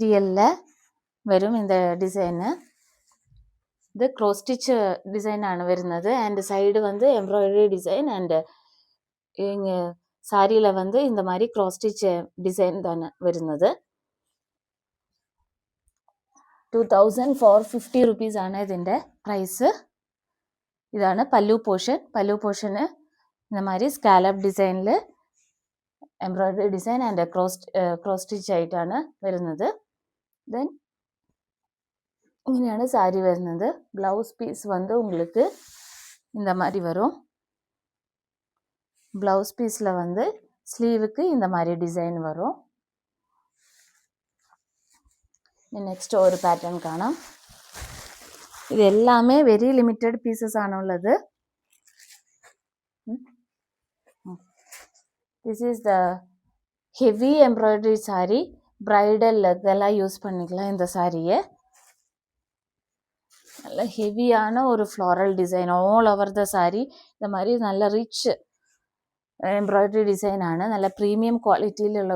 மெட்டீரியலில் വരും இந்த ഡിസൈന്. ഇത് ക്രോസ് സ്റ്റിച്ച് ഡിസൈനാണ് വരുന്നത്. ആൻഡ് സൈഡ് வந்து எம்ப்ராய்டரி டிசைன் அண்ட் இங்கே சாரியில் வந்து இந்த மாதிரி க்ராஸ் ஸ்டிச் டிசைன் தானே വരുന്നത്. 2450 rupees ആണ് ഇതിൻ്റെ പ്രൈസ്. ഇതാണ് പല്ലു പോർഷൻ. പല്ലു പോർഷന് இந்த மாதிரி സ്കാലപ്പ് ഡിസൈനിൽ embroidery design and cross stitch ആയിട്ടാണ് വരുന്നത്. ദെൻ ഇങ്ങനെയാണ് സാരി വരുന്നത്. ബ്ലൗസ് പീസ് வந்து உங்களுக்கு இந்த மாதிரி வரும். ப்ளவுஸ் பீஸில் வந்து ஸ்லீவுக்கு இந்த மாதிரி டிசைன் வரும். നെക്സ്റ്റ് ഒരു പാറ്റേൺ കാണാം. ഇത് എല്ലാമേ വെരി ലിമിറ്റഡ് പീസസ് ആണുള്ളത്. This is the heavy embroidery sorry. Bridal இதெல்லாம் யூஸ் பண்ணிக்கலாம் இந்த சாரியை. நல்ல ஹெவியான ஒரு floral design all over the sorry. இந்த மாதிரி நல்ல ரிச் എംബ്രോയ്ഡറി ഡിസൈനാണ്. നല്ല പ്രീമിയം ക്വാളിറ്റിയിലുള്ള